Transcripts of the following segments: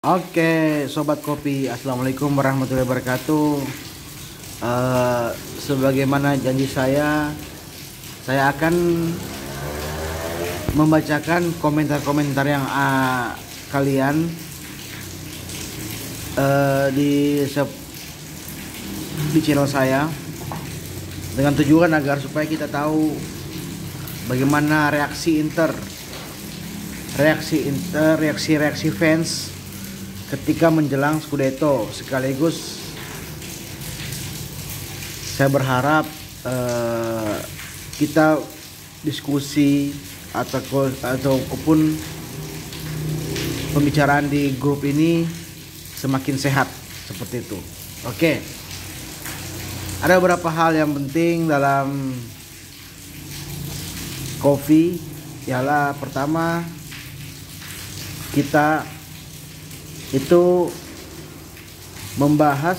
Oke, sobat kopi, assalamualaikum warahmatullahi wabarakatuh. Sebagaimana janji saya akan membacakan komentar-komentar yang kalian di channel saya, dengan tujuan agar supaya kita tahu bagaimana reaksi fans ketika menjelang Scudetto. Sekaligus saya berharap kita diskusi ataupun pembicaraan di grup ini semakin sehat seperti itu. Oke. Ada beberapa hal yang penting dalam kopi. Ialah pertama, kita itu membahas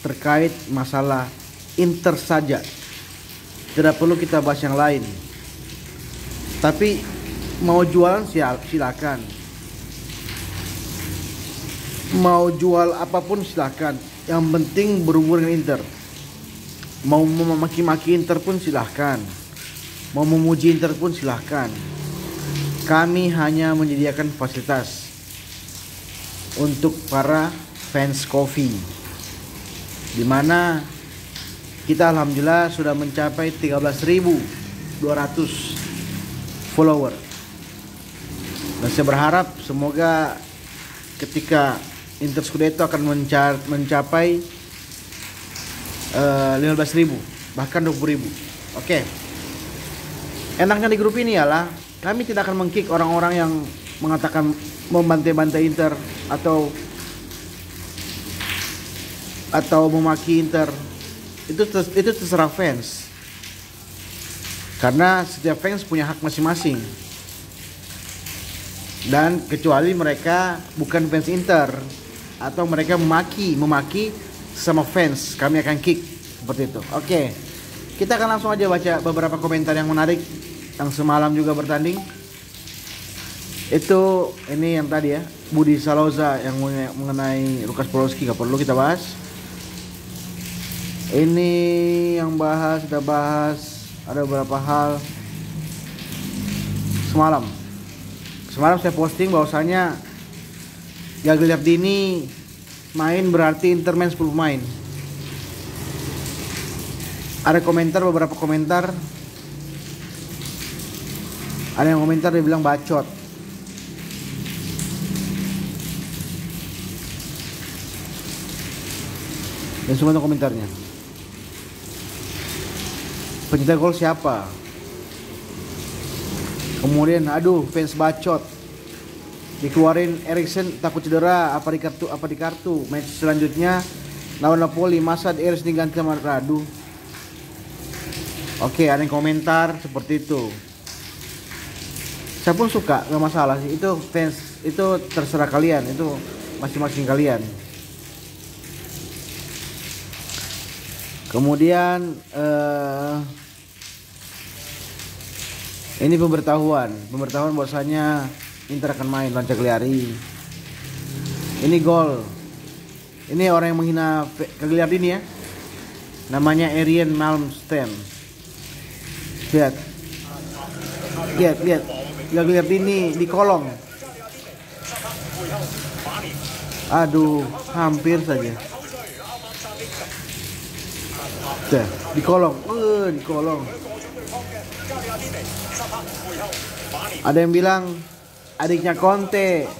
terkait masalah Inter saja, tidak perlu kita bahas yang lain. Tapi mau jualan silakan, mau jual apapun silakan, yang penting berhubungan dengan Inter. Mau memaki-maki Inter pun silahkan, mau memuji Inter pun silahkan. Kami hanya menyediakan fasilitas untuk para fans kopi, dimana kita alhamdulillah sudah mencapai 13.200 follower. Dan saya berharap semoga ketika Inter Scudetto akan mencapai 15.000 bahkan 20.000. Oke. Enaknya di grup ini ialah kami tidak akan meng-kick orang-orang yang mengatakan membantai-bantai Inter atau memaki Inter. Itu terserah fans, karena setiap fans punya hak masing-masing. Dan kecuali mereka bukan fans Inter atau mereka memaki sama fans, kami akan kick seperti itu. Oke. Kita akan langsung aja baca beberapa komentar yang menarik yang semalam juga bertanding. Ini yang tadi ya, Budi Saloza yang mengenai Lukas Podolski, gak perlu kita bahas. Ini yang sudah bahas ada beberapa hal. Semalam saya posting bahwasanya Gagliardini main berarti Inter main 10 pemain. Ada beberapa komentar. Ada yang komentar dia bilang bacot. Dan semua itu komentarnya. Pencetak gol siapa? Kemudian fans bacot. Dikeluarin Eriksen takut cedera, apa di kartu. Match selanjutnya lawan Napoli, masa Eriksen diganti sama Radu. Oke, ada yang komentar seperti itu. Saya pun suka, gak masalah sih. Itu fans, itu terserah kalian, itu masing-masing kalian. Kemudian ini pemberitahuan bahwasanya Inter akan main lawan Cagliari. Ini gol. Ini orang yang menghina Cagliari ini ya. Namanya Arian Malmsten. Lihat. Cagliari ini di kolong. Aduh, hampir saja. Di kolong. Ada yang bilang adiknya Conte.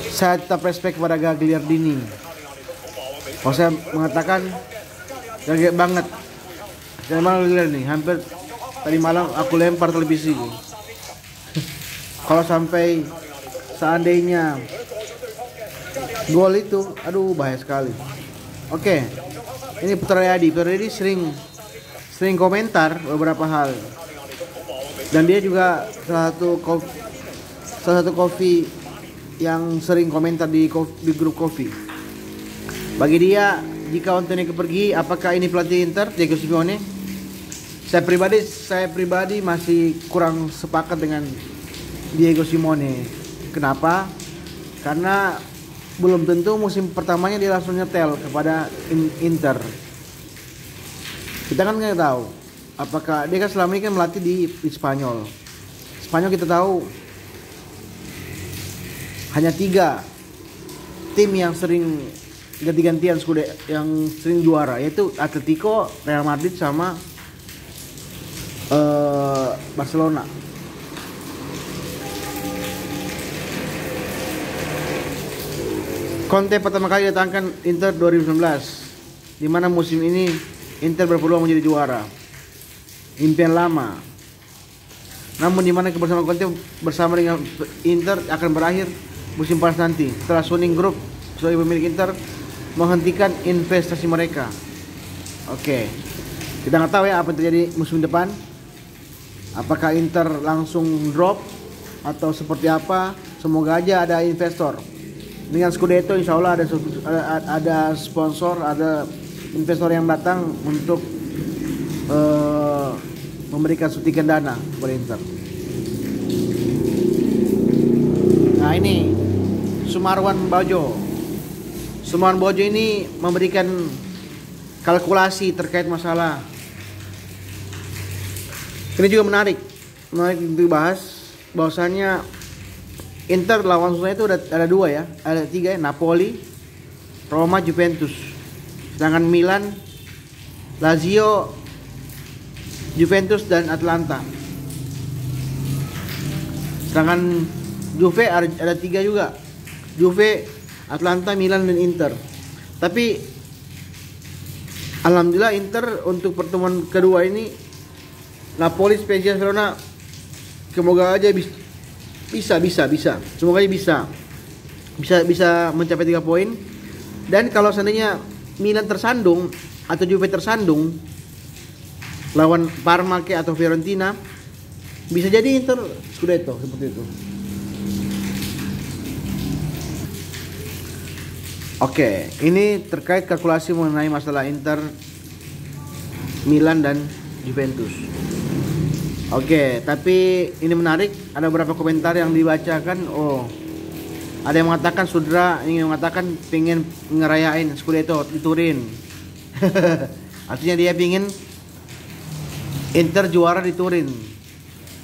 Saya tetap respect kepada Gagliardini. Kalau saya mengatakan kaget banget. Saya malah Gagliardini, hampir tadi malam aku lempar televisi. Kalau sampai seandainya gol itu, aduh bahaya sekali. Oke. Ini Putra Yadi sering komentar beberapa hal. Dan dia juga salah satu kopi yang sering komentar di grup kopi. Bagi dia, jika Antonio pergi, apakah ini pelatih Inter, Diego Simeone? Saya pribadi masih kurang sepakat dengan Diego Simeone. Kenapa? karena belum tentu musim pertamanya dia langsung nyetel kepada Inter. Kita kan nggak tahu apakah dia kan selama ini kan melatih di Spanyol. Spanyol kita tahu hanya 3 tim yang sering ganti-gantian yang sering juara, yaitu Atletico, Real Madrid sama Barcelona. Conte pertama kali datangkan Inter 2019, di mana musim ini Inter berpeluang menjadi juara. Impian lama. Namun di mana kebersamaan Conte bersama dengan Inter akan berakhir musim panas nanti setelah Suning Group sebagai pemilik Inter menghentikan investasi mereka. Oke. Kita nggak tahu ya apa yang terjadi musim depan. Apakah Inter langsung drop atau seperti apa? Semoga aja ada investor. Dengan Scudetto insya Allah ada sponsor, ada investor yang datang untuk memberikan suntikan dana kepada Inter. Nah ini Sumarwan Bajo. Sumarwan Bajo ini memberikan kalkulasi terkait masalah. Ini juga menarik dibahas bahwasanya Inter lawan susahnya itu ada 2 ya, ada 3 ya, Napoli, Roma, Juventus. Sedangkan Milan, Lazio, Juventus dan Atlanta. Sedangkan Juve ada 3 juga, Juve, Atlanta, Milan dan Inter. Tapi alhamdulillah Inter untuk pertemuan kedua ini Napoli, Spezia, Verona, semoga aja bisa. Semoga aja bisa mencapai 3 poin. Dan kalau seandainya Milan tersandung atau Juve tersandung lawan Parma atau Fiorentina, bisa jadi Inter Scudetto seperti itu. Oke, ini terkait kalkulasi mengenai masalah Inter, Milan dan Juventus. Oke, tapi ini menarik. Ada beberapa komentar yang dibacakan. Oh, ada yang mengatakan Sudra ingin mengatakan pengen ngerayain Scudetto di Turin. Artinya dia ingin Inter juara di Turin.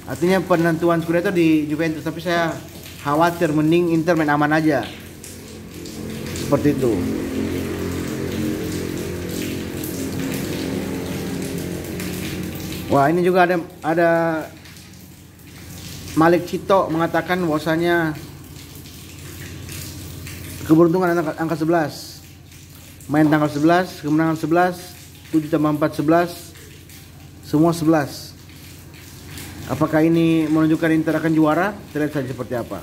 Artinya penentuan Scudetto di Juventus. Tapi saya khawatir mending Inter main aman aja. Seperti itu. Wah, ini juga ada Malik Cito mengatakan bahwasanya keberuntungan angka 11. Main tanggal 11, kemenangan 11, 7 tambah 4 11, semua 11. Apakah ini menunjukkan Inter akan juara? Kita lihat saja seperti apa.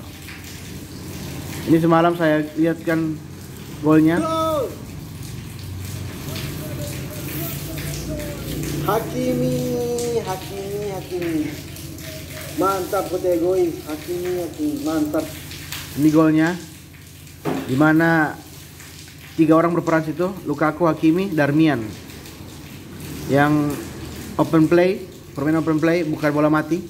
Ini semalam saya lihatkan golnya. Hakimi. Mantap Kotegoi, Hakimi, mantap. Ini golnya. Dimana 3 orang berperan situ, Lukaku, Hakimi, Darmian. Yang open play, permainan open play, bukan bola mati.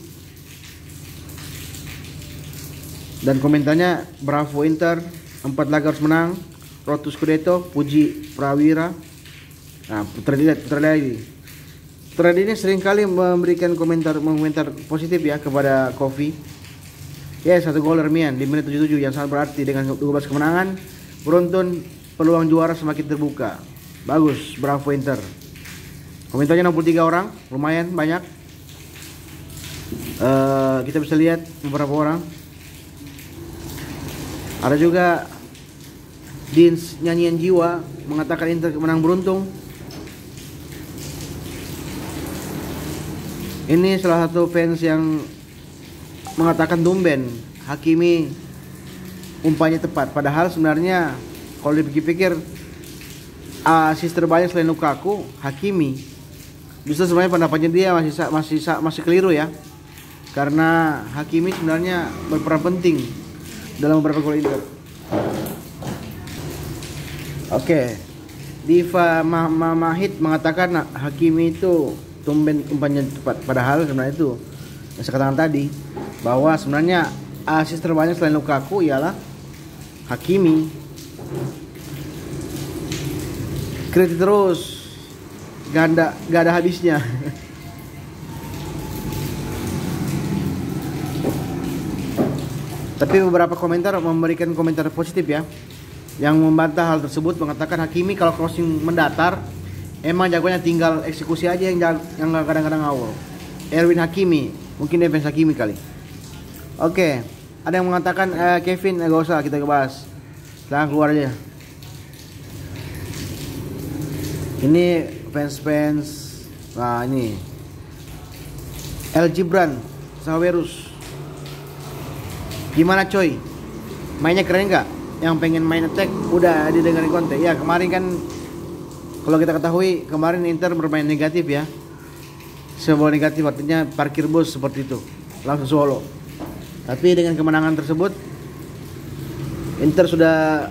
Dan komentarnya, bravo Inter, 4 laga harus menang, road to Scudetto, puji Prawira. Nah, Putra ini sering kali memberikan komentar positif ya kepada Kofi. Ya, 1 gol Darmian di menit 77 yang sangat berarti. Dengan 12 kemenangan beruntun, peluang juara semakin terbuka. Bagus, bravo Inter. Komentarnya 63 orang, lumayan banyak. Kita bisa lihat beberapa orang. Ada juga Dins Nyanyian Jiwa mengatakan Inter menang beruntung. Ini salah satu fans yang mengatakan tumben Hakimi umpannya tepat. Padahal sebenarnya kalau dipikir-pikir asis terbanyak selain Lukaku, Hakimi. Justru sebenarnya pendapatnya dia masih keliru ya. Karena Hakimi sebenarnya berperan penting dalam beberapa gol Inter. Oke. Diva Mahit mengatakan Hakimi itu tumben umpannya tepat. Padahal sebenarnya itu yang saya katakan tadi, bahwa sebenarnya asis terbanyak selain Lukaku ialah Hakimi. Kritik terus, gak ada habisnya. Tapi beberapa komentar memberikan komentar positif ya, yang membantah hal tersebut, mengatakan Hakimi kalau crossing mendatar emang jagonya, tinggal eksekusi aja yang kadang-kadang awal. Erwin Hakimi, mungkin defense Hakimi kali. Oke, ada yang mengatakan Kevin gak usah kita bahas, silahkan keluar aja. Ini fans. Nah ini El Gibran Sawerus, gimana coy, mainnya keren nggak? Yang pengen main attack udah didengarin Conte ya. Kemarin kan kalau kita ketahui, kemarin Inter bermain negatif ya. Sebuah negatif artinya parkir bus seperti itu, langsung solo. Tapi dengan kemenangan tersebut Inter sudah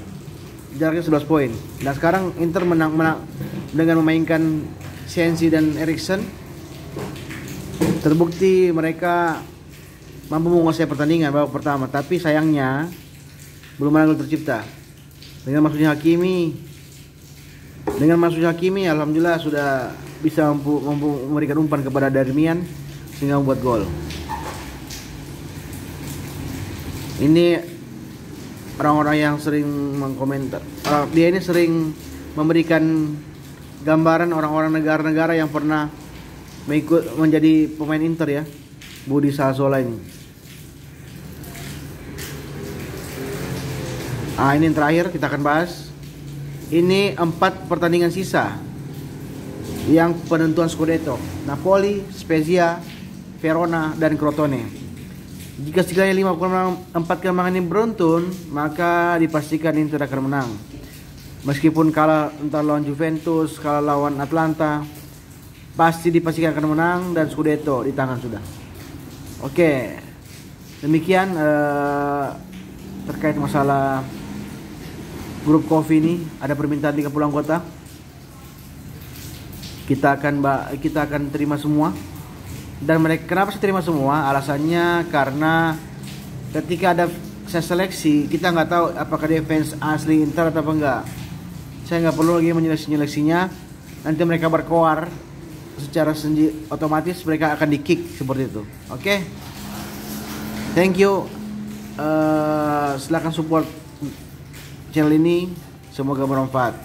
jaraknya 11 poin. Nah sekarang Inter menang dengan memainkan Sensi dan Eriksen. Terbukti mereka mampu menguasai pertandingan babak pertama. Tapi sayangnya belum ada gol tercipta. Dengan masuknya Hakimi, alhamdulillah sudah bisa mampu memberikan umpan kepada Darmian sehingga membuat gol. Ini orang-orang yang sering mengkomentar, dia ini sering memberikan gambaran orang-orang negara-negara yang pernah menjadi pemain Inter ya. Budi Sassola ini. Ini yang terakhir kita akan bahas. Ini 4 pertandingan sisa yang penentuan Scudetto: Napoli, Spezia, Verona, dan Crotone. Jika setidaknya 4 kemenangan ini beruntun, maka dipastikan Inter akan menang. Meskipun kalah entah lawan Juventus, kalah lawan Atlanta, pasti dipastikan akan menang dan Scudetto di tangan sudah. Oke, demikian terkait masalah grup Coffee ini. Ada permintaan 30 anggota. Kita akan terima semua. Dan mereka kenapa sih terima semua? Alasannya karena ketika ada seleksi, kita nggak tahu apakah dia fans asli Inter atau apa enggak. Saya nggak perlu lagi menyeleksinya. Nanti mereka berkoar secara otomatis, mereka akan di-kick seperti itu. Oke. Thank you. Silakan support channel ini, semoga bermanfaat.